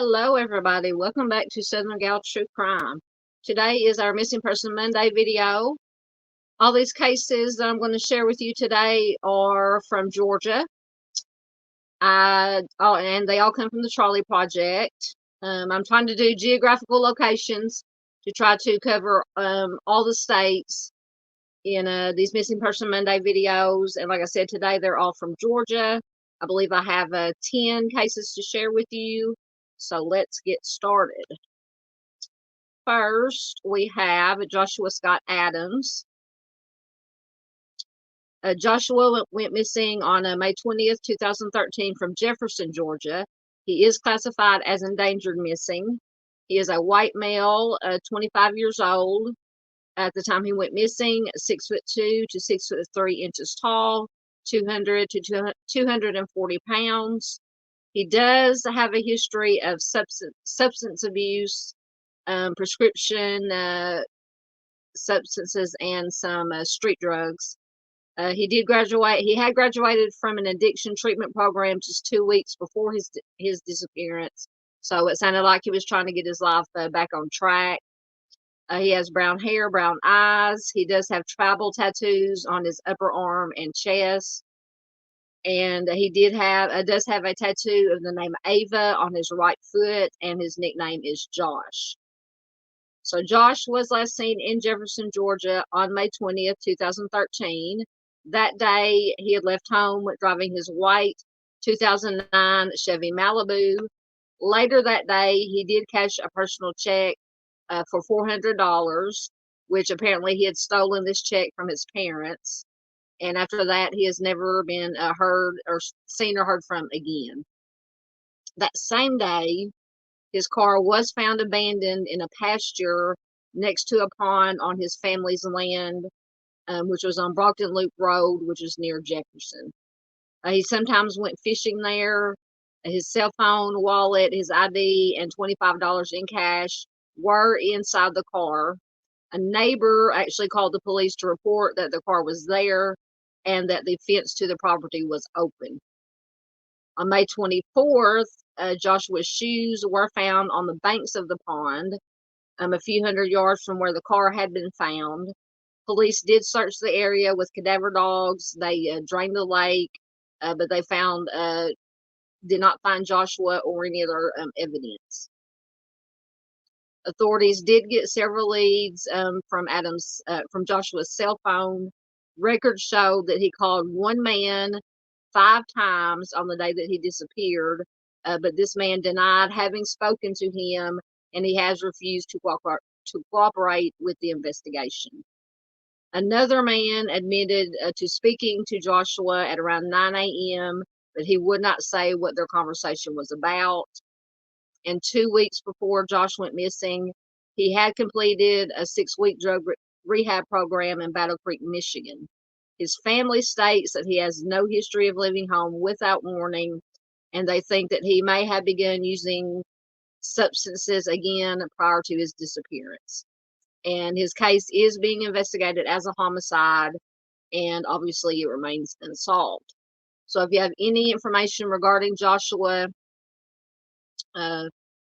Hello, everybody. Welcome back to Southern Gal True Crime. Today is our Missing Person Monday video. All these cases that I'm going to share with you today are from Georgia. And they all come from the Charley Project. I'm trying to do geographical locations to try to cover all the states in these Missing Person Monday videos. And like I said, today they're all from Georgia. I believe I have 10 cases to share with you. So let's get started. First, we have Joshua Scott Adams. Joshua went missing on May 20th, 2013 from Jefferson, Georgia. He is classified as endangered missing. He is a white male, 25 years old. At the time he went missing, 6'2" to 6'3" tall, 200 to 240 pounds. He does have a history of substance abuse, prescription substances, and some street drugs. He had graduated from an addiction treatment program just 2 weeks before his disappearance. So it sounded like he was trying to get his life back on track. He has brown hair, brown eyes. He does have tribal tattoos on his upper arm and chest. And he does have a tattoo of the name Ava on his right foot, and his nickname is Josh. So Josh was last seen in Jefferson, Georgia on May 20th, 2013. That day, he had left home driving his white 2009 Chevy Malibu. Later that day, he did cash a personal check for $400, which apparently he had stolen this check from his parents. And after that, he has never been seen or heard from again. That same day, his car was found abandoned in a pasture next to a pond on his family's land, which was on Brockton Loop Road, which is near Jefferson. He sometimes went fishing there. His cell phone, wallet, his ID, and $25 in cash were inside the car. A neighbor actually called the police to report that the car was there and that the fence to the property was open. On May 24th, Joshua's shoes were found on the banks of the pond, a few hundred yards from where the car had been found. Police did search the area with cadaver dogs. They drained the lake, but they did not find Joshua or any other evidence. Authorities did get several leads from Joshua's cell phone. Records showed that he called one man 5 times on the day that he disappeared, but this man denied having spoken to him, and he has refused to cooperate with the investigation. Another man admitted to speaking to Joshua at around 9 a.m., but he would not say what their conversation was about. And 2 weeks before Josh went missing, he had completed a 6-week drug rehab program in Battle Creek, Michigan. His family states that he has no history of leaving home without warning, and they think that he may have begun using substances again prior to his disappearance. And his case is being investigated as a homicide, and obviously it remains unsolved. So if you have any information regarding Joshua,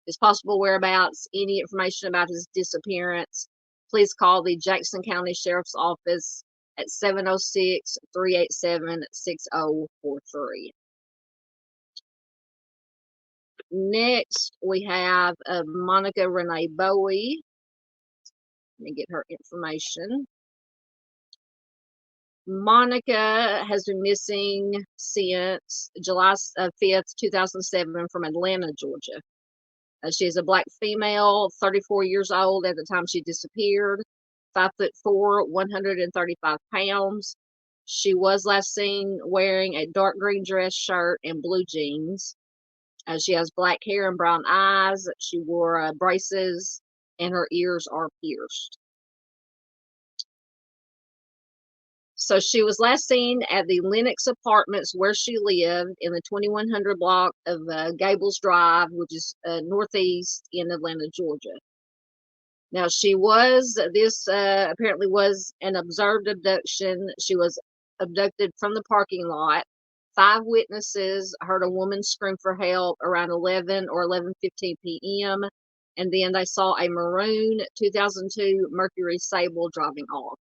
his possible whereabouts, any information about his disappearance, please call the Jackson County Sheriff's Office at 706-387-6043. Next, we have Monica Renee Bowie. Let me get her information. Monica has been missing since July 5th, 2007 from Atlanta, Georgia. She is a black female, 34 years old at the time she disappeared, 5'4", 135 pounds. She was last seen wearing a dark green dress shirt and blue jeans. She has black hair and brown eyes. She wore braces, and her ears are pierced. So she was last seen at the Lennox Apartments where she lived in the 2100 block of Gables Drive, which is northeast in Atlanta, Georgia. Now this apparently was an observed abduction. She was abducted from the parking lot. 5 witnesses heard a woman scream for help around 11 or 11:15 p.m., and then they saw a maroon 2002 Mercury Sable driving off.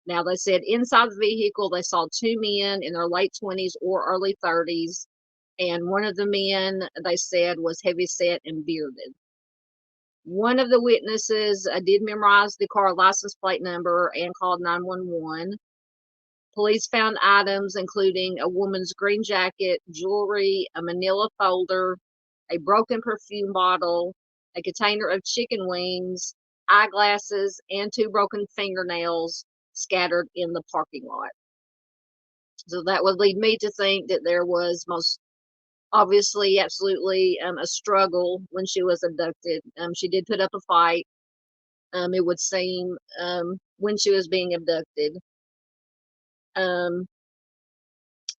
Now, they said inside the vehicle, they saw 2 men in their late 20s or early 30s, and one of the men, they said, was heavy-set and bearded. One of the witnesses did memorize the car license plate number and called 911. Police found items including a woman's green jacket, jewelry, a manila folder, a broken perfume bottle, a container of chicken wings, eyeglasses, and 2 broken fingernails scattered in the parking lot. So that would lead me to think that there was most obviously, absolutely, a struggle when she was abducted. She did put up a fight, it would seem, when she was being abducted. Um,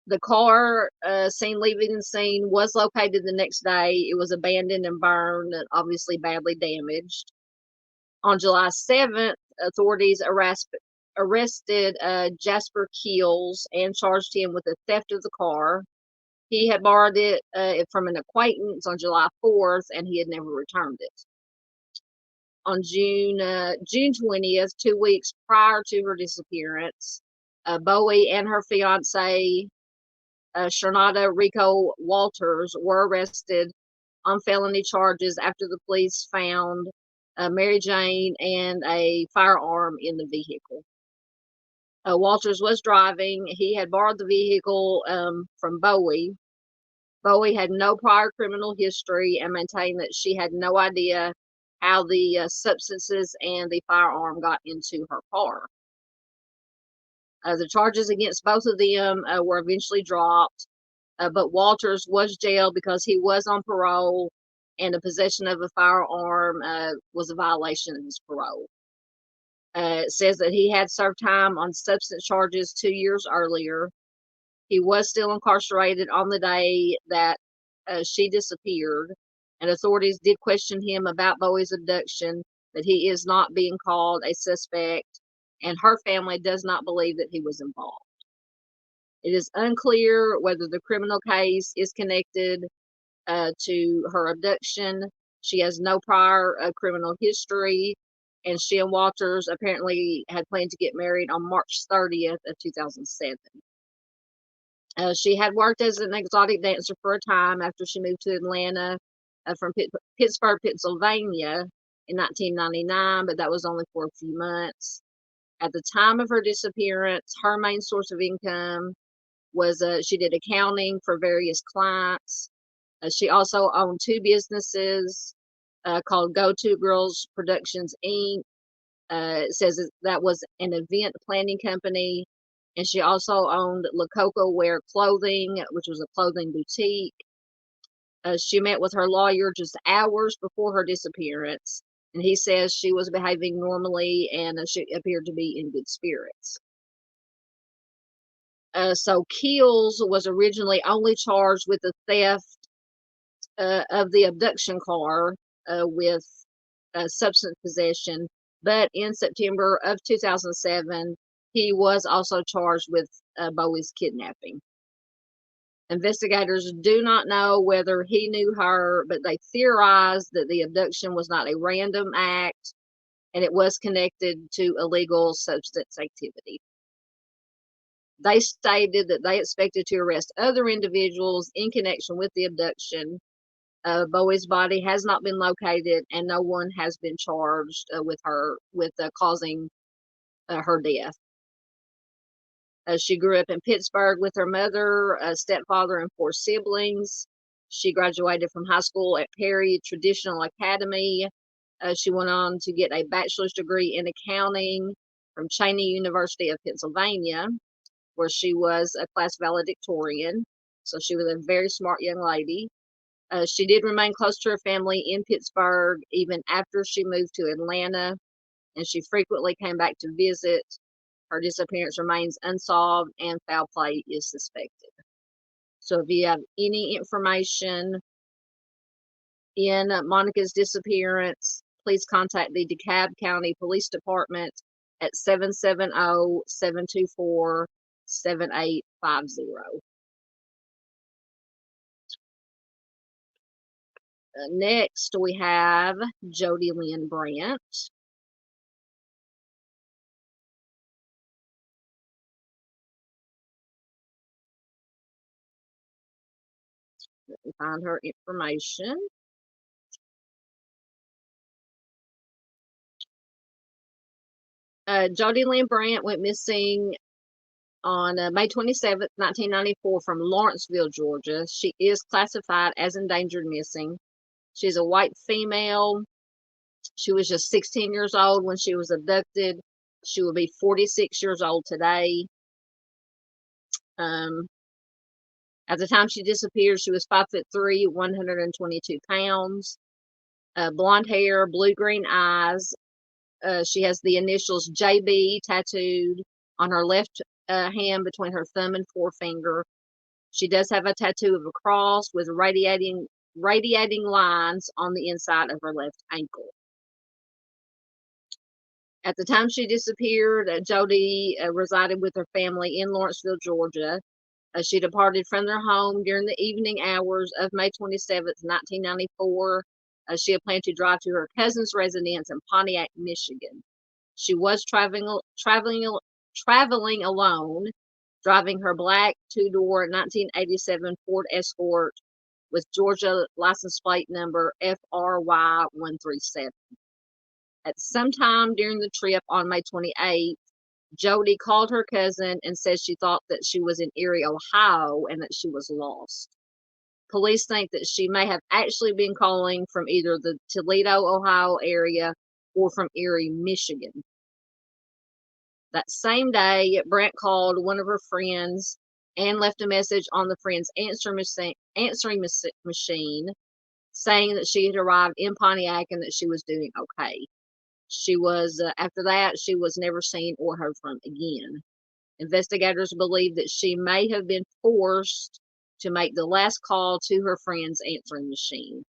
the car, seen leaving the scene was located the next day. It was abandoned and burned and obviously badly damaged. On July 7th, authorities arrested Jasper Keels and charged him with the theft of the car. He had borrowed it from an acquaintance on July 4th, and he had never returned it. On June 20th, 2 weeks prior to her disappearance, Bowie and her fiance, Sharnada Rico Walters, were arrested on felony charges after the police found Mary Jane and a firearm in the vehicle. Walters was driving. He had borrowed the vehicle from Bowie. Bowie had no prior criminal history and maintained that she had no idea how the substances and the firearm got into her car. The charges against both of them were eventually dropped, but Walters was jailed because he was on parole, and the possession of a firearm was a violation of his parole. It says that he had served time on substance charges 2 years earlier. He was still incarcerated on the day that she disappeared, and authorities did question him about Bowie's abduction, but he is not being called a suspect, and her family does not believe that he was involved. It is unclear whether the criminal case is connected to her abduction. She has no prior criminal history, and she and Walters apparently had planned to get married on March 30th of 2007. She had worked as an exotic dancer for a time after she moved to Atlanta from Pittsburgh, Pennsylvania in 1999, but that was only for a few months. At the time of her disappearance, her main source of income was she did accounting for various clients. She also owned 2 businesses called Go To Girls Productions, Inc. It says that was an event planning company, and she also owned La Coco Wear Clothing, which was a clothing boutique. She met with her lawyer just hours before her disappearance, and he says she was behaving normally and she appeared to be in good spirits. So Keels was originally only charged with the theft of the abduction car with substance possession, but in September of 2007, he was also charged with Bowie's kidnapping. Investigators do not know whether he knew her, but they theorized that the abduction was not a random act and it was connected to illegal substance activity. They stated that they expected to arrest other individuals in connection with the abduction. Bowie's body has not been located, and no one has been charged with causing her death. She grew up in Pittsburgh with her mother, stepfather, and 4 siblings. She graduated from high school at Perry Traditional Academy. She went on to get a bachelor's degree in accounting from Cheney University of Pennsylvania, where she was a class valedictorian. So she was a very smart young lady. She did remain close to her family in Pittsburgh even after she moved to Atlanta, and she frequently came back to visit. Her disappearance remains unsolved, and foul play is suspected. So if you have any information in Monica's disappearance, please contact the DeKalb County Police Department at 770-724-7850. Next, we have Jody Lynn Brandt. Let me find her information. Jody Lynn Brandt went missing on May 27th, 1994 from Lawrenceville, Georgia. She is classified as endangered missing. She's a white female. She was just 16 years old when she was abducted. She will be 46 years old today. Um, at the time she disappeared, she was 5'3", 122 pounds, blonde hair, blue-green eyes. She has the initials JB tattooed on her left hand between her thumb and forefinger. She does have a tattoo of a cross with radiating lines on the inside of her left ankle. At the time she disappeared, Jody resided with her family in Lawrenceville, Georgia. She departed from their home during the evening hours of May 27th, 1994. She had planned to drive to her cousin's residence in Pontiac, Michigan. She was traveling alone, driving her black two-door 1987 Ford Escort with Georgia license plate number FRY137. At some time during the trip on May 28th, Jody called her cousin and said she thought that she was in Erie, Ohio, and that she was lost. Police think that she may have actually been calling from either the Toledo, Ohio area or from Erie, Michigan. That same day, Brant called one of her friends and left a message on the friend's answering machine saying that she had arrived in Pontiac and that she was doing okay. After that, she was never seen or heard from again. Investigators believe that she may have been forced to make the last call to her friend's answering machine.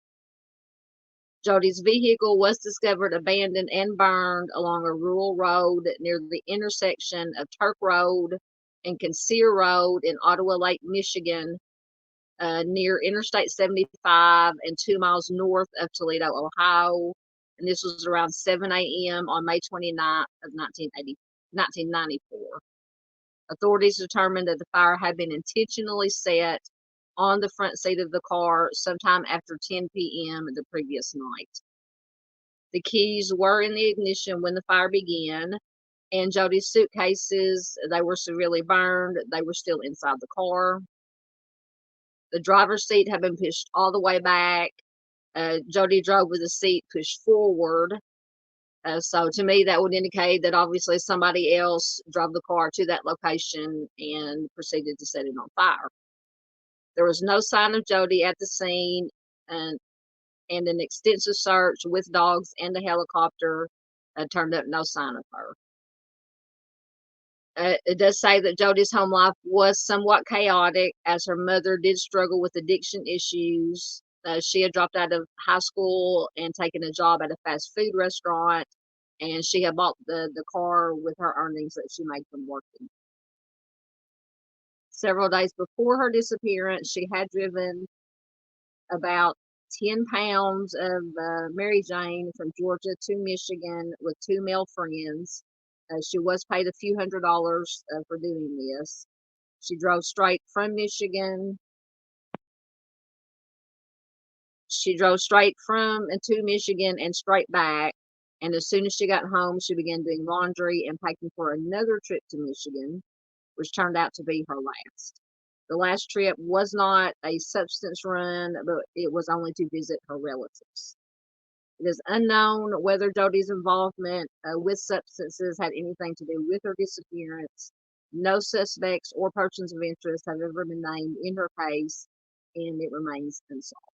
Jody's vehicle was discovered abandoned and burned along a rural road near the intersection of Turk Road and Kinsear Road in Ottawa Lake, Michigan, near Interstate 75 and 2 miles north of Toledo, Ohio. And this was around 7 a.m. on May 29th of 1994. Authorities determined that the fire had been intentionally set on the front seat of the car sometime after 10 p.m. the previous night. The keys were in the ignition when the fire began, and Jody's suitcases, they were severely burned. They were still inside the car. The driver's seat had been pushed all the way back. Jody drove with the seat pushed forward. So to me, that would indicate that obviously somebody else drove the car to that location and proceeded to set it on fire. There was no sign of Jody at the scene, and an extensive search with dogs and a helicopter turned up no sign of her. It does say that Jody's home life was somewhat chaotic as her mother did struggle with addiction issues. She had dropped out of high school and taken a job at a fast food restaurant, and she had bought the car with her earnings that she made from working. Several days before her disappearance, she had driven about 10 pounds of Mary Jane from Georgia to Michigan with two male friends. She was paid a few $100s for doing this. She drove straight from Michigan. She drove straight from and to Michigan and straight back. And as soon as she got home, she began doing laundry and packing for another trip to Michigan, which turned out to be her last. The last trip was not a substance run, but it was only to visit her relatives. It is unknown whether Jody's involvement with substances had anything to do with her disappearance. No suspects or persons of interest have ever been named in her case, and it remains unsolved.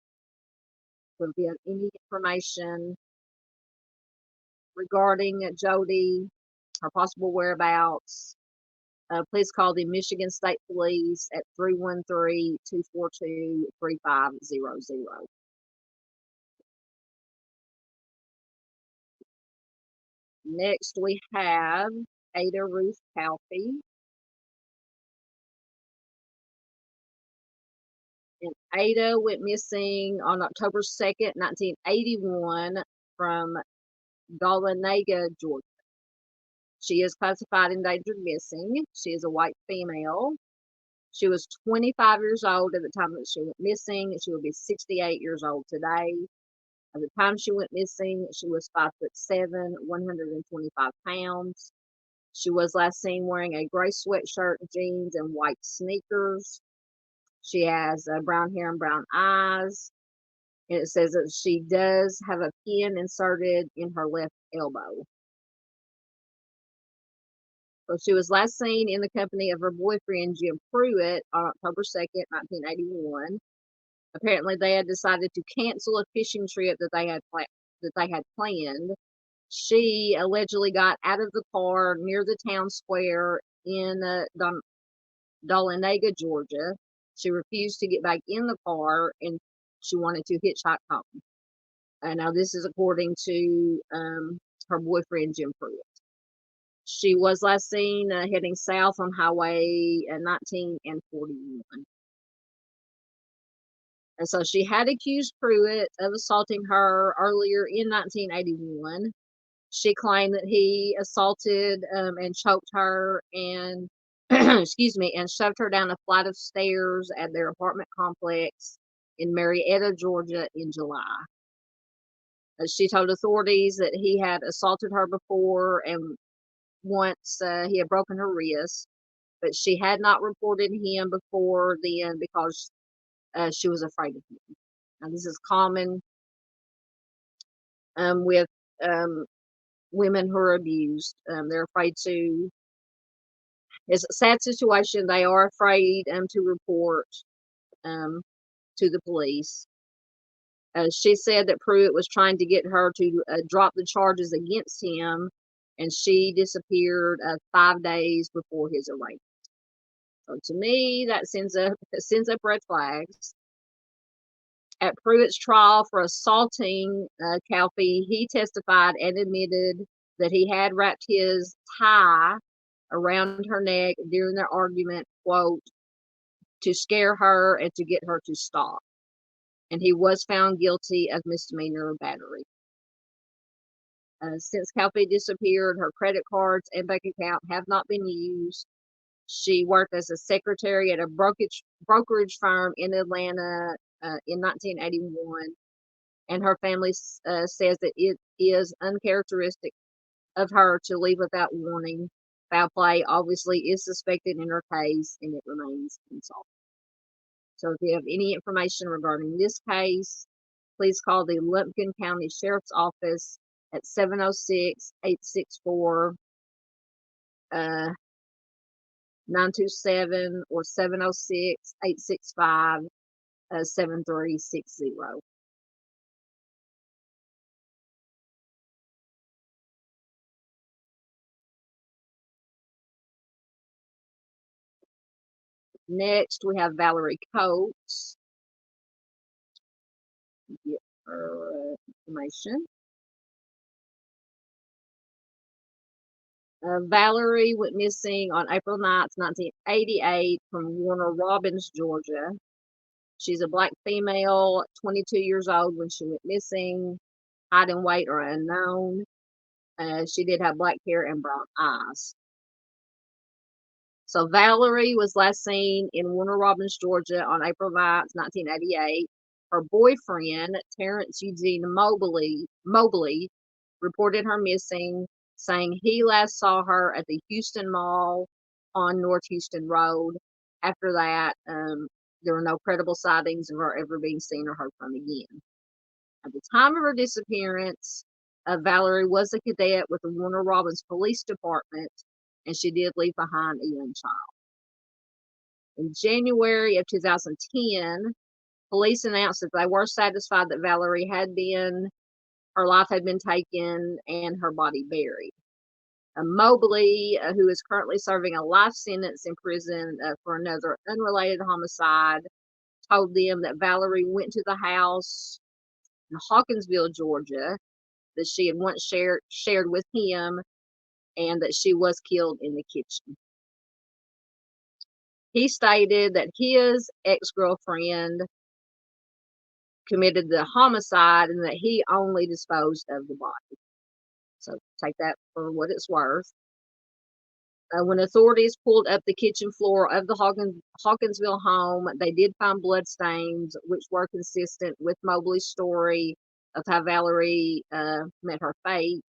So if you have any information regarding Jody, her possible whereabouts, please call the Michigan State Police at 313-242-3500. Next, we have Ada Ruth Palfy. And Ada went missing on October 2nd, 1981 from Dahlonega, Georgia. She is classified endangered missing. She is a white female. She was 25 years old at the time that she went missing. She will be 68 years old today. At the time she went missing, she was 5'7", 125 pounds. She was last seen wearing a gray sweatshirt, jeans, and white sneakers. She has brown hair and brown eyes. And it says that she does have a pin inserted in her left elbow. So she was last seen in the company of her boyfriend, Jim Pruitt, on October 2nd, 1981. Apparently, they had decided to cancel a fishing trip that they had planned. She allegedly got out of the car near the town square in Dahlonega, Georgia. She refused to get back in the car and she wanted to hitchhike home. Now, this is according to her boyfriend, Jim Pruitt. She was last seen heading south on Highway 19 and 41. And so she had accused Pruitt of assaulting her earlier in 1981. She claimed that he assaulted and choked her and, excuse me, and shoved her down a flight of stairs at their apartment complex in Marietta, Georgia in July. She told authorities that he had assaulted her before and once he had broken her wrist, but she had not reported him before then because she was afraid of him. Now, this is common with women who are abused. They're afraid to. It's a sad situation. They are afraid to report to the police. She said that Pruitt was trying to get her to drop the charges against him, and she disappeared 5 days before his arraignment. So to me, that sends up red flags. At Pruitt's trial for assaulting Calfee, he testified and admitted that he had wrapped his tie around her neck during their argument, quote, to scare her and to get her to stop. And he was found guilty of misdemeanor battery. Since Calfee disappeared, her credit cards and bank account have not been used. She worked as a secretary at a brokerage firm in Atlanta in 1981, and her family says that it is uncharacteristic of her to leave without warning. Foul play obviously is suspected in her case, and it remains unsolved. So if you have any information regarding this case, please call the Lumpkin County Sheriff's Office at 706-864 927 or 706-865 7360. Next, we have Valerie Coates. Get her information. Valerie went missing on April 9th, 1988 from Warner Robins, Georgia. She's a black female, 22 years old when she went missing. Height and weight are unknown. She did have black hair and brown eyes. So Valerie was last seen in Warner Robins, Georgia on April 9th, 1988. Her boyfriend, Terrence Eugene Mobley, reported her missing, saying he last saw her at the Houston Mall on North Houston Road. After that, there were no credible sightings of her ever being seen or heard from again. At the time of her disappearance, Valerie was a cadet with the Warner Robins Police Department, and she did leave behind a young child. In January of 2010, police announced that they were satisfied that her life had been taken and her body buried. Mobley, who is currently serving a life sentence in prison for another unrelated homicide, told them that Valerie went to the house in Hawkinsville, Georgia, that she had once shared with him, and that she was killed in the kitchen. He stated that his ex-girlfriend committed the homicide and that he only disposed of the body. So take that for what it's worth. When authorities pulled up the kitchen floor of the Hawkinsville home, they did find blood stains, which were consistent with Mobley's story of how Valerie met her fate.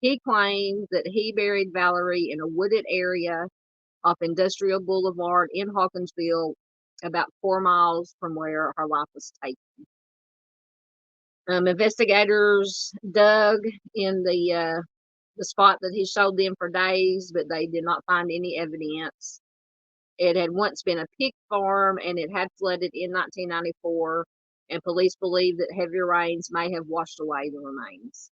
He claimed that he buried Valerie in a wooded area off Industrial Boulevard in Hawkinsville, about 4 miles from where her life was taken. Investigators dug in the spot that he showed them for days, but they did not find any evidence. It had once been a pig farm, and it had flooded in 1994, and police believe that heavy rains may have washed away the remains.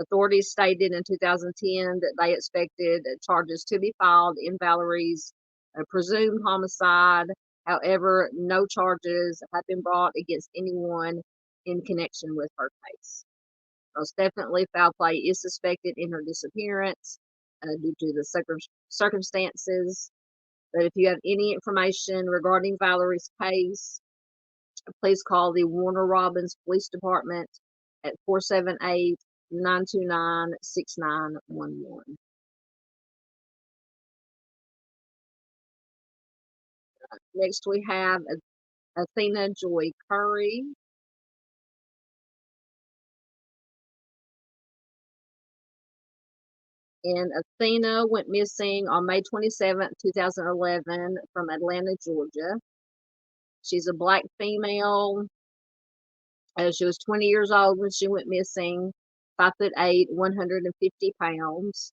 Authorities stated in 2010 that they expected charges to be filed in Valerie's presumed homicide. However, no charges have been brought against anyone in connection with her case. Most definitely, foul play is suspected in her disappearance due to the circumstances. But if you have any information regarding Valerie's case, please call the Warner Robins Police Department at 478-929-6911. Next, we have Athena Joy Curry. And Athena went missing on May 27th, 2011 from Atlanta, Georgia. She's a black female. She was 20 years old when she went missing, 5'8", 150 pounds.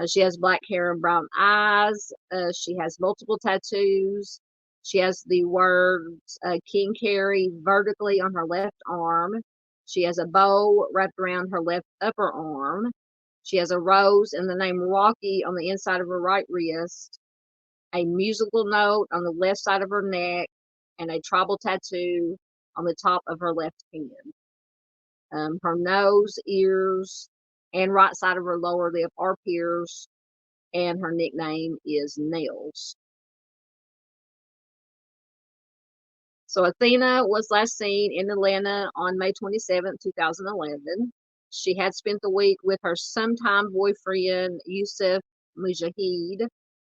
She has black hair and brown eyes. She has multiple tattoos. She has the words King Carry vertically on her left arm. She has a bow wrapped around her left upper arm. She has a rose and the name Rocky on the inside of her right wrist, a musical note on the left side of her neck, and a tribal tattoo on the top of her left hand. Her nose, ears, and right side of her lower lip are pierced, and her nickname is Nails. So Athena was last seen in Atlanta on May 27, 2011. She had spent the week with her sometime boyfriend, Yusuf Mujahid,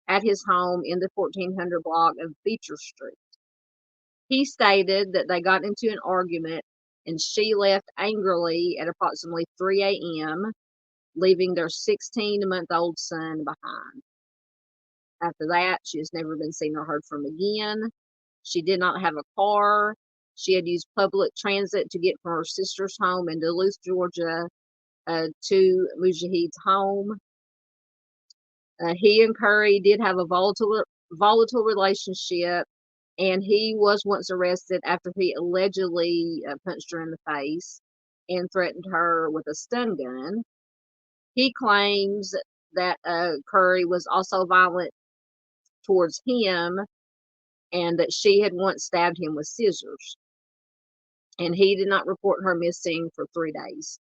at his home in the 1400 block of Beecher Street. He stated that they got into an argument and she left angrily at approximately 3 a.m., leaving their 16-month-old son behind. After that, she has never been seen or heard from again. She did not have a car. She had used public transit to get from her sister's home in Duluth, Georgia, to Mujahid's home. He and Curry did have a volatile relationship, and he was once arrested after he allegedly punched her in the face and threatened her with a stun gun. He claims that Curry was also violent towards him and that she had once stabbed him with scissors. And he did not report her missing for 3 days.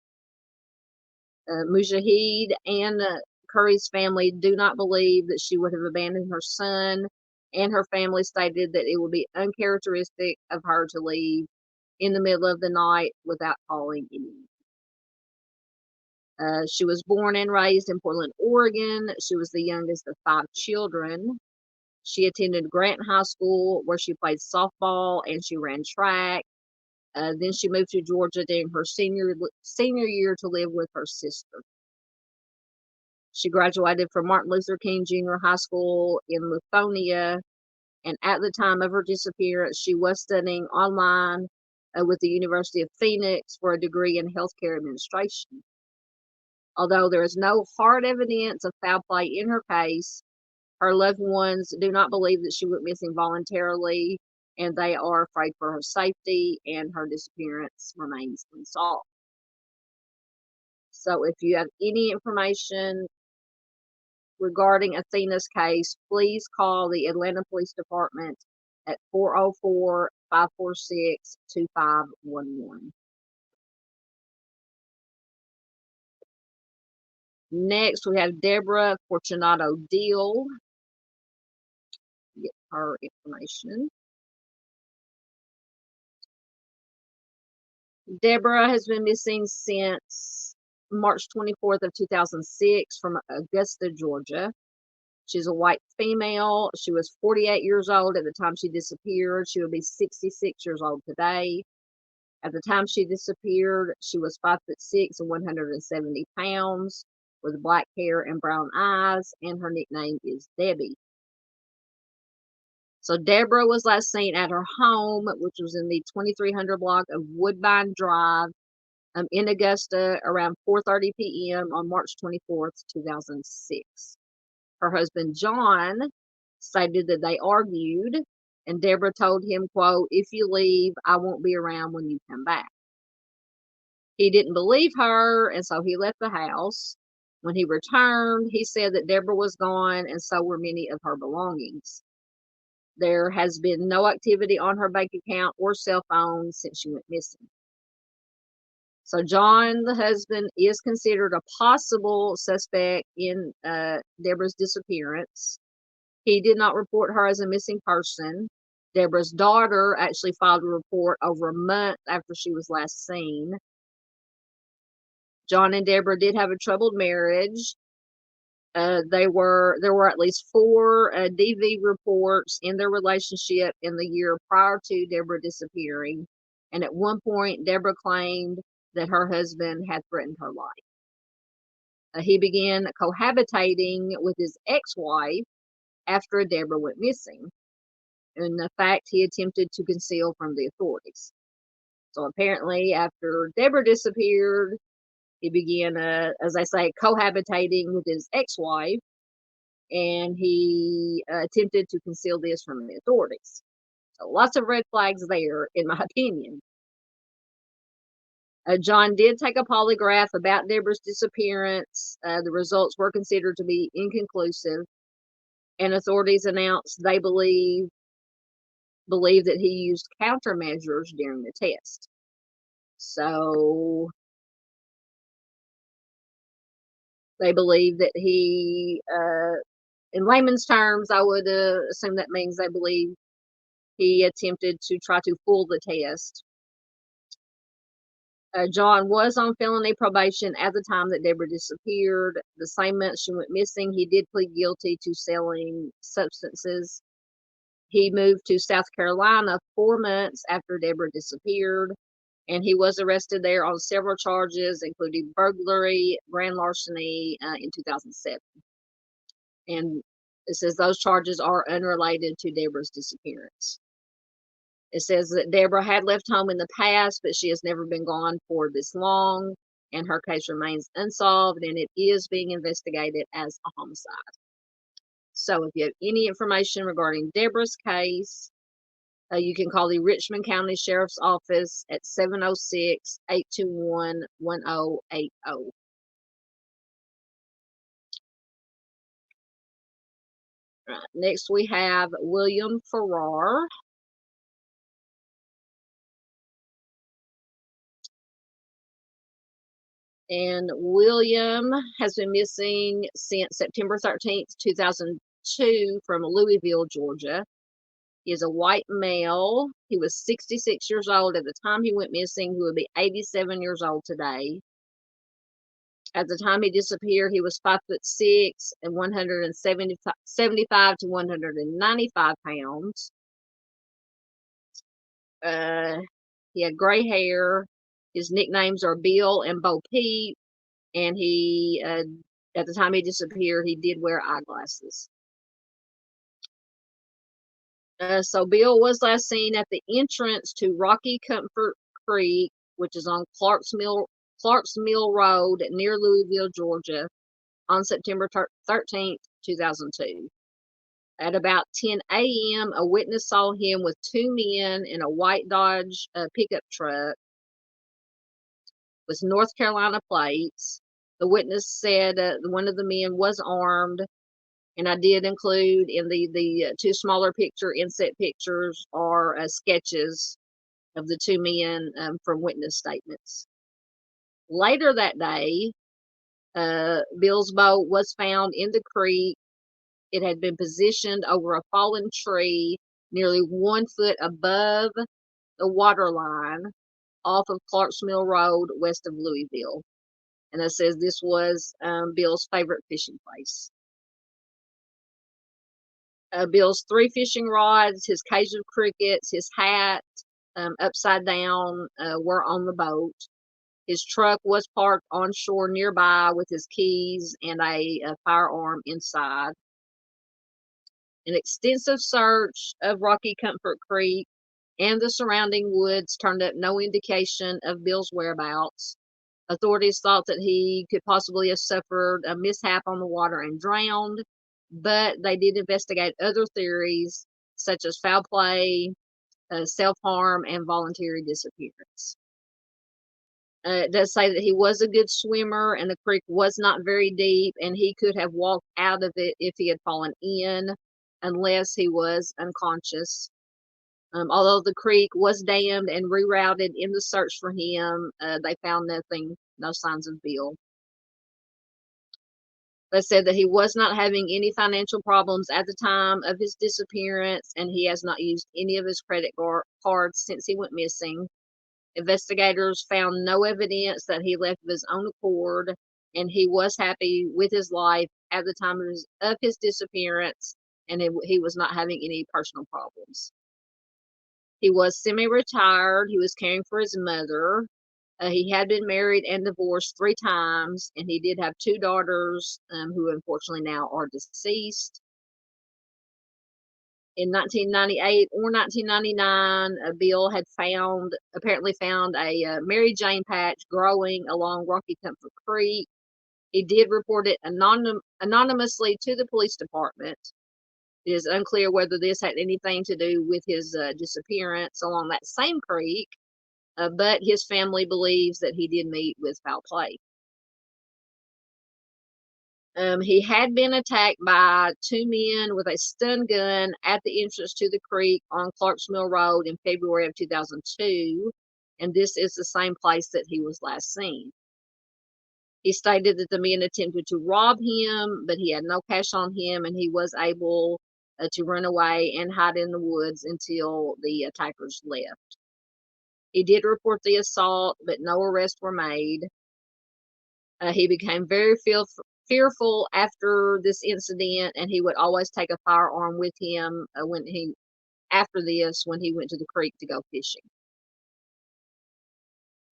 Mujahid and Curry's family do not believe that she would have abandoned her son, and her family stated that it would be uncharacteristic of her to leave in the middle of the night without calling anyone. She was born and raised in Portland, Oregon. She was the youngest of 5 children. She attended Grant High School, where she played softball and she ran track. Then she moved to Georgia during her senior year to live with her sister. She graduated from Martin Luther King Junior High School in Lithonia, and at the time of her disappearance, she was studying online with the University of Phoenix for a degree in healthcare administration. Although there is no hard evidence of foul play in her case, her loved ones do not believe that she went missing voluntarily, and they are afraid for her safety, and her disappearance remains unsolved. So if you have any information regarding Athena's case, please call the Atlanta Police Department at 404-546-2511. Next, we have Deborah Fortunato Deal. Get her information. Deborah has been missing since March 24th of 2006 from Augusta, Georgia. She's a white female. She was 48 years old at the time she disappeared. She will be 66 years old today. At the time she disappeared, she was 5'6" and 170 pounds, with black hair and brown eyes, and her nickname is Debbie. So Deborah was last seen at her home, which was in the 2300 block of Woodbine Drive, in Augusta, around 4:30 p.m. on March 24th, 2006. Her husband John stated that they argued, and Deborah told him, quote, "If you leave, I won't be around when you come back." He didn't believe her, and so he left the house. When he returned, he said that Deborah was gone, and so were many of her belongings. There has been no activity on her bank account or cell phone since she went missing. So John, the husband, is considered a possible suspect in Deborah's disappearance. He did not report her as a missing person. Deborah's daughter actually filed a report over a month after she was last seen. John and Deborah did have a troubled marriage. There were at least 4 DV reports in their relationship in the year prior to Deborah disappearing. And at one point, Deborah claimed that her husband had threatened her life. He began cohabitating with his ex-wife after Deborah went missing. And the fact he attempted to conceal from the authorities. So apparently, after Deborah disappeared, he began, as I say, cohabitating with his ex-wife, and he attempted to conceal this from the authorities. So lots of red flags there, in my opinion. John did take a polygraph about Deborah's disappearance. The results were considered to be inconclusive, and authorities announced they believe that he used countermeasures during the test. So they believe that he, in layman's terms, I would assume that means they believe he attempted to try to fool the test. John was on felony probation at the time that Deborah disappeared. The same month she went missing, he did plead guilty to selling substances. He moved to South Carolina 4 months after Deborah disappeared, and he was arrested there on several charges, including burglary, grand larceny, in 2007. And it says those charges are unrelated to Deborah's disappearance. It says that Deborah had left home in the past, but she has never been gone for this long, and her case remains unsolved, and it is being investigated as a homicide. So if you have any information regarding Deborah's case, you can call the Richmond County Sheriff's Office at 706-821-1080. Right. Next, we have William Farrar. And William has been missing since September 13th, 2002 from Louisville, Georgia. He is a white male. He was 66 years old at the time he went missing. He would be 87 years old today. At the time he disappeared, he was 5'6" and 175 to 195 pounds. He had gray hair. His nicknames are Bill and Bo Peep. And he, at the time he disappeared, he did wear eyeglasses. So Bill was last seen at the entrance to Rocky Comfort Creek, which is on Clark's Mill Road near Louisville, Georgia, on September 13th, 2002. At about 10 a.m., a witness saw him with 2 men in a white Dodge pickup truck with North Carolina plates. The witness said one of the men was armed, and I did include in the 2 smaller inset pictures are sketches of the 2 men from witness statements. Later that day, Bill's boat was found in the creek. It had been positioned over a fallen tree nearly 1 foot above the water line off of Clark's Mill Road, west of Louisville. And it says this was Bill's favorite fishing place. Bill's 3 fishing rods, his cage of crickets, his hat, upside down, were on the boat. His truck was parked on shore nearby with his keys and a firearm inside. An extensive search of Rocky Comfort Creek and the surrounding woods turned up no indication of Bill's whereabouts. Authorities thought that he could possibly have suffered a mishap on the water and drowned, but they did investigate other theories such as foul play, self-harm, and voluntary disappearance. It does say that he was a good swimmer and the creek was not very deep and he could have walked out of it if he had fallen in, unless he was unconscious. Although the creek was dammed and rerouted in the search for him, they found nothing, no signs of Bill. They said that he was not having any financial problems at the time of his disappearance, and he has not used any of his credit cards since he went missing. Investigators found no evidence that he left of his own accord, and he was happy with his life at the time of his disappearance, and he was not having any personal problems. He was semi-retired. He was caring for his mother. He had been married and divorced 3 times, and he did have 2 daughters who unfortunately now are deceased. In 1998 or 1999, Bill had apparently found a Mary Jane patch growing along Rocky Comfort Creek. He did report it anonymously to the police department. It is unclear whether this had anything to do with his disappearance along that same creek, but his family believes that he did meet with foul play. He had been attacked by 2 men with a stun gun at the entrance to the creek on Clark's Mill Road in February of 2002, and this is the same place that he was last seen. He stated that the men attempted to rob him, but he had no cash on him, and he was able to run away and hide in the woods until the attackers left. He did report the assault, but no arrests were made. He became very fearful after this incident, and he would always take a firearm with him when he went to the creek to go fishing.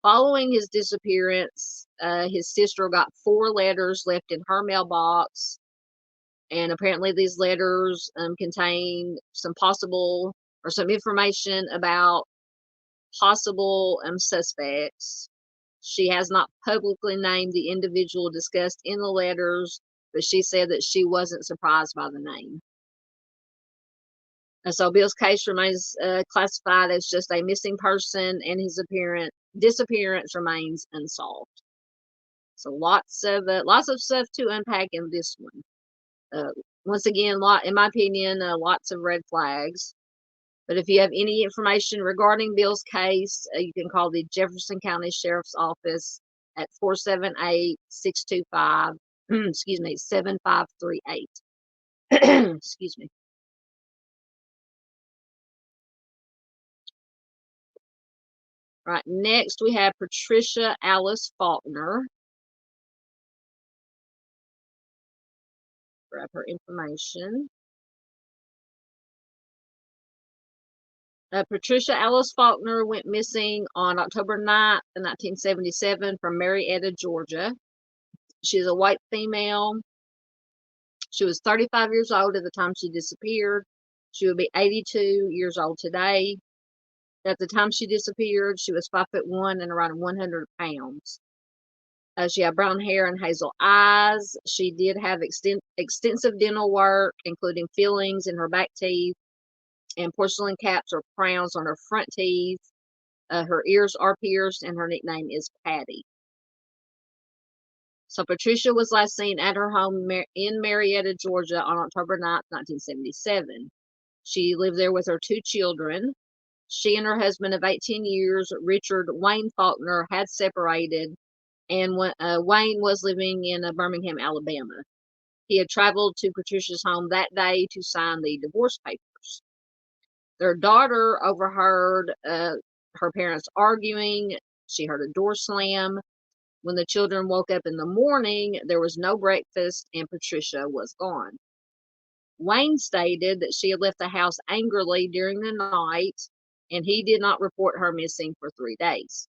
Following his disappearance, his sister got 4 letters left in her mailbox, and apparently these letters contained some information about possible suspects. She has not publicly named the individual discussed in the letters, but she said that she wasn't surprised by the name. And so Bill's case remains classified as just a missing person, and his disappearance remains unsolved. So lots of stuff to unpack in this one. Once again, in my opinion, lots of red flags. But if you have any information regarding Bill's case, you can call the Jefferson County Sheriff's Office at 478-625, 7538. Excuse me. Right, next we have Patricia Alice Faulkner. Grab her information. Patricia Alice Faulkner went missing on October 9th, 1977 from Marietta, Georgia. She's a white female. She was 35 years old at the time she disappeared. She would be 82 years old today. At the time she disappeared, she was 5'1" and around 100 pounds. She had brown hair and hazel eyes. She did have extensive dental work, including fillings in her back teeth and porcelain caps or crowns on her front teeth. Her ears are pierced, and her nickname is Patty. So Patricia was last seen at her home in Marietta, Georgia on October 9th, 1977. She lived there with her 2 children. She and her husband of 18 years, Richard Wayne Faulkner, had separated, and Wayne was living in Birmingham, Alabama. He had traveled to Patricia's home that day to sign the divorce papers. Their daughter overheard her parents arguing. She heard a door slam. When the children woke up in the morning, there was no breakfast and Patricia was gone. Wayne stated that she had left the house angrily during the night, and he did not report her missing for 3 days.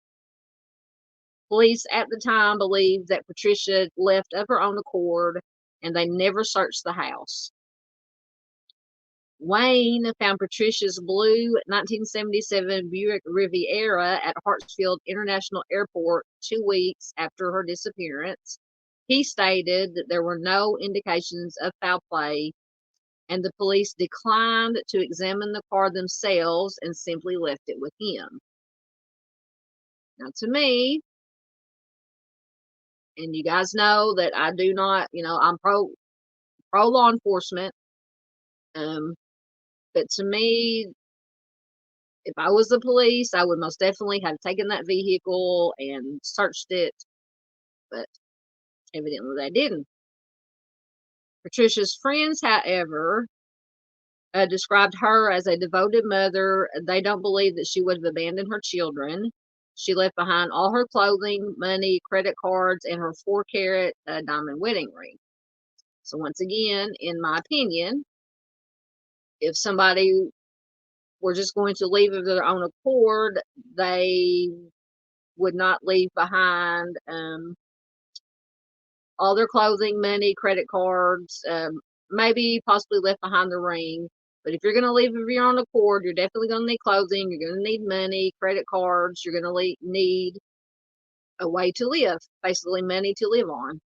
Police at the time believed that Patricia left of her own accord, and they never searched the house. Wayne found Patricia's blue 1977 Buick Riviera at Hartsfield International Airport 2 weeks after her disappearance. He stated that there were no indications of foul play, and the police declined to examine the car themselves and simply left it with him. Now, to me, and you guys know that I do not, I'm pro law enforcement. But to me, if I was the police, I would most definitely have taken that vehicle and searched it, but evidently they didn't. Patricia's friends, however, described her as a devoted mother. They don't believe that she would have abandoned her children. She left behind all her clothing, money, credit cards, and her 4-carat diamond wedding ring. So once again, in my opinion, if somebody were just going to leave of their own accord, they would not leave behind all their clothing, money, credit cards, maybe possibly left behind the ring. But if you're going to leave of your own accord, you're definitely going to need clothing. You're going to need money, credit cards. You're going to need a way to live, basically money to live on.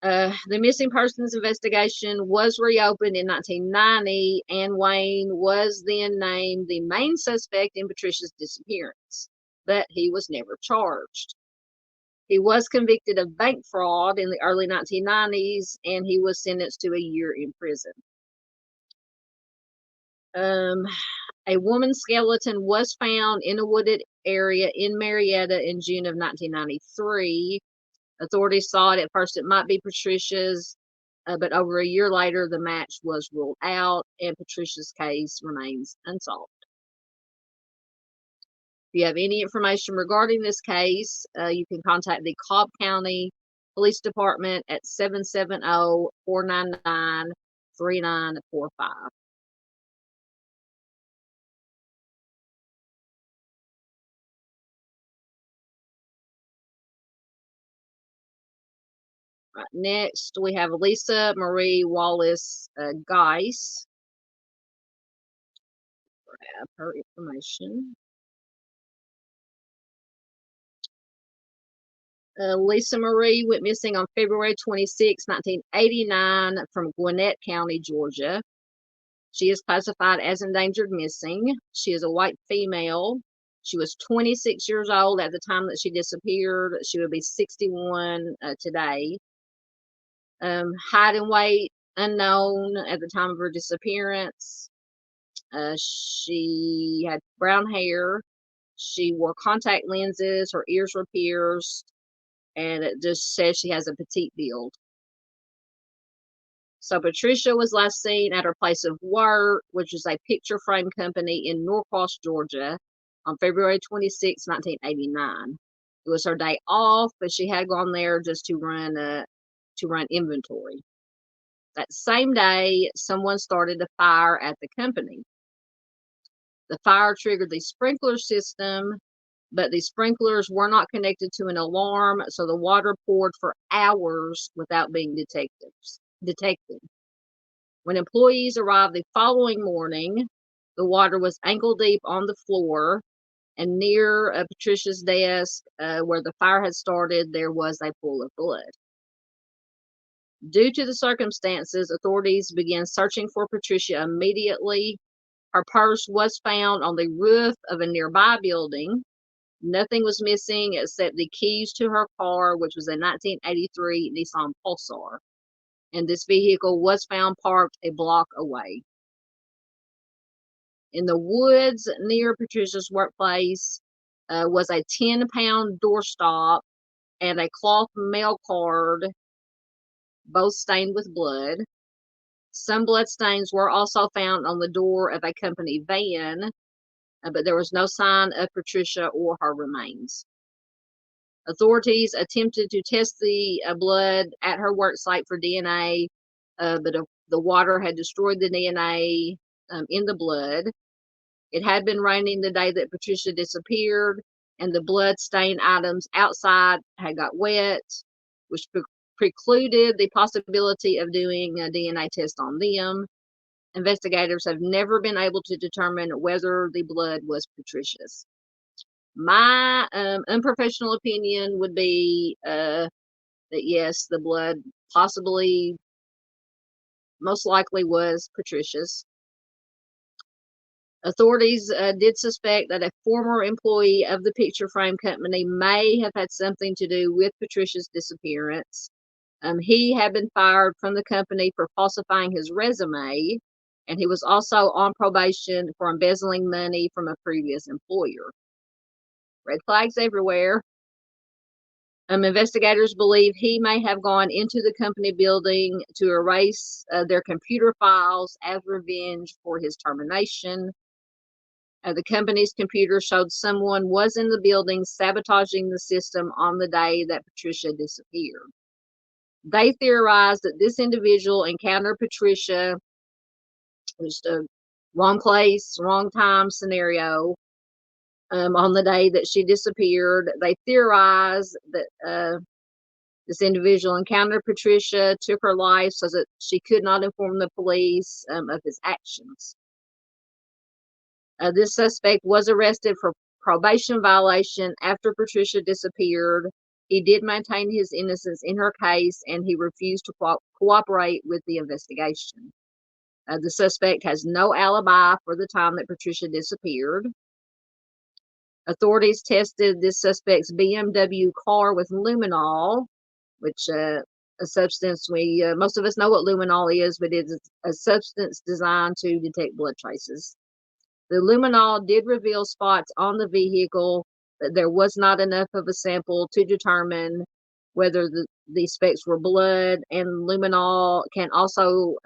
The missing persons investigation was reopened in 1990, and Wayne was then named the main suspect in Patricia's disappearance, but he was never charged. He was convicted of bank fraud in the early 1990s, and he was sentenced to a year in prison. A woman's skeleton was found in a wooded area in Marietta in June of 1993. Authorities thought at first it might be Patricia's, but over a year later, the match was ruled out, and Patricia's case remains unsolved. If you have any information regarding this case, you can contact the Cobb County Police Department at 770-499-3945. Right, next, we have Lisa Marie Wallace Geis. Grab her information. Lisa Marie went missing on February 26, 1989 from Gwinnett County, Georgia. She is classified as endangered missing. She is a white female. She was 26 years old at the time that she disappeared. She would be 61 today. Height and weight unknown at the time of her disappearance. She had brown hair. She wore contact lenses. Her ears were pierced. And it just says she has a petite build. So Patricia was last seen at her place of work, which is a picture frame company in Norcross, Georgia, on February 26, 1989. It was her day off, but she had gone there just to run inventory. That same day, someone started a fire at the company. The fire triggered the sprinkler system, but the sprinklers were not connected to an alarm, so the water poured for hours without being detected. When employees arrived the following morning, the water was ankle deep on the floor, and near Patricia's desk, where the fire had started, there was a pool of blood. Due to the circumstances, authorities began searching for Patricia immediately. Her purse was found on the roof of a nearby building. Nothing was missing except the keys to her car, which was a 1983 Nissan Pulsar. And this vehicle was found parked a block away. In the woods near Patricia's workplace was a 10-pound doorstop and a cloth mail card, both stained with blood. Some blood stains were also found on the door of a company van. but there was no sign of Patricia or her remains. Authorities attempted to test the blood at her work site for DNA, but the water had destroyed the DNA in the blood. It had been raining the day that Patricia disappeared, and the blood-stained items outside had got wet, which precluded the possibility of doing a DNA test on them. Investigators have never been able to determine whether the blood was Patricia's. My unprofessional opinion would be that yes, the blood possibly, most likely was Patricia's. Authorities did suspect that a former employee of the picture frame company may have had something to do with Patricia's disappearance. He had been fired from the company for falsifying his resume, and he was also on probation for embezzling money from a previous employer. Red flags everywhere. Investigators believe he may have gone into the company building to erase their computer files as revenge for his termination. The company's computer showed someone was in the building sabotaging the system on the day that Patricia disappeared. They theorized that this individual encountered Patricia, just a wrong place, wrong time scenario, on the day that she disappeared. They theorized that this individual encountered Patricia, took her life so that she could not inform the police of his actions. This suspect was arrested for probation violation after Patricia disappeared. He did maintain his innocence in her case, and he refused to cooperate with the investigation. The suspect has no alibi for the time that Patricia disappeared. Authorities tested this suspect's BMW car with luminol, which a substance most of us know what luminol is, but it's a substance designed to detect blood traces. The luminol did reveal spots on the vehicle, but there was not enough of a sample to determine whether the specks were blood, and luminol can also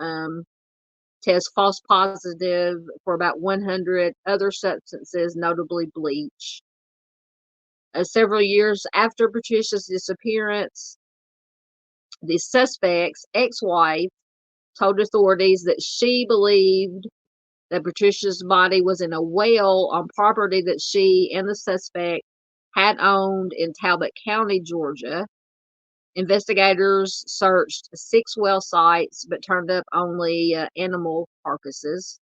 test false positive for about 100 other substances, notably bleach. Several years after Patricia's disappearance, the suspect's ex-wife told authorities that she believed that Patricia's body was in a well on property that she and the suspect had owned in Talbot County, Georgia. Investigators searched 6 well sites but turned up only animal carcasses.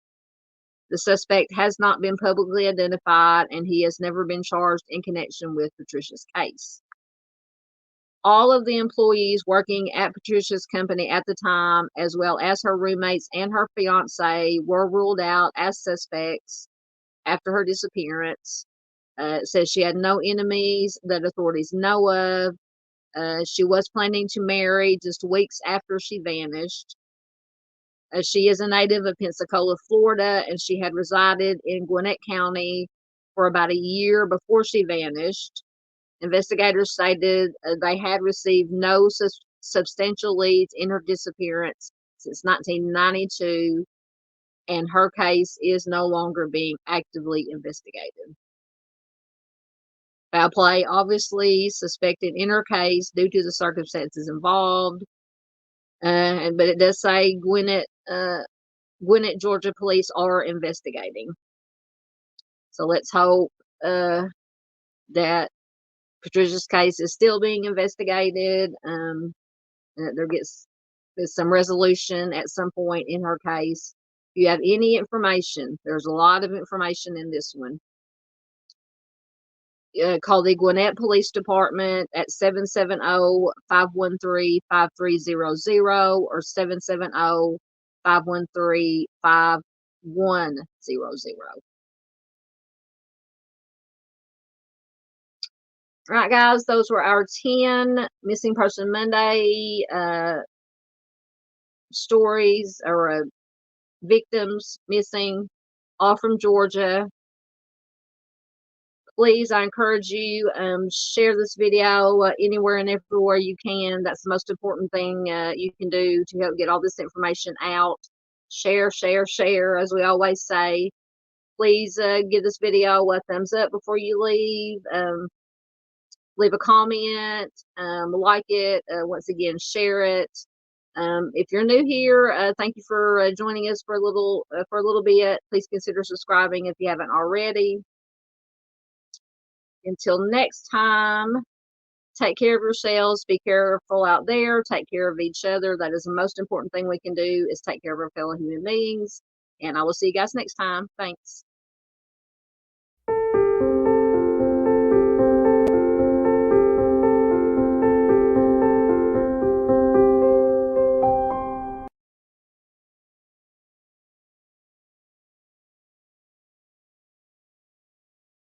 The suspect has not been publicly identified, and he has never been charged in connection with Patricia's case. All of the employees working at Patricia's company at the time, as well as her roommates and her fiance, were ruled out as suspects after her disappearance. It says she had no enemies that authorities know of. She was planning to marry just weeks after she vanished. She is a native of Pensacola, Florida, and she had resided in Gwinnett County for about a year before she vanished. Investigators stated they had received no substantial leads in her disappearance since 1992, and her case is no longer being actively investigated. Foul play, obviously, suspected in her case due to the circumstances involved. But it does say Gwinnett, Georgia police are investigating. So let's hope that Patricia's case is still being investigated. There gets some resolution at some point in her case. If you have any information, there's a lot of information in this one. Call the Gwinnett Police Department at 770-513-5300 or 770-513-5100. All right, guys, those were our 10 Missing Person Monday stories or victims missing, all from Georgia. Please, I encourage you, share this video anywhere and everywhere you can. That's the most important thing you can do to help get all this information out. Share, share, share, as we always say. Please give this video a thumbs up before you leave. Leave a comment, like it. Once again, share it. If you're new here, thank you for joining us for a little bit. Please consider subscribing if you haven't already. Until next time, take care of yourselves. Be careful out there. Take care of each other. That is the most important thing we can do, is take care of our fellow human beings. And I will see you guys next time. Thanks.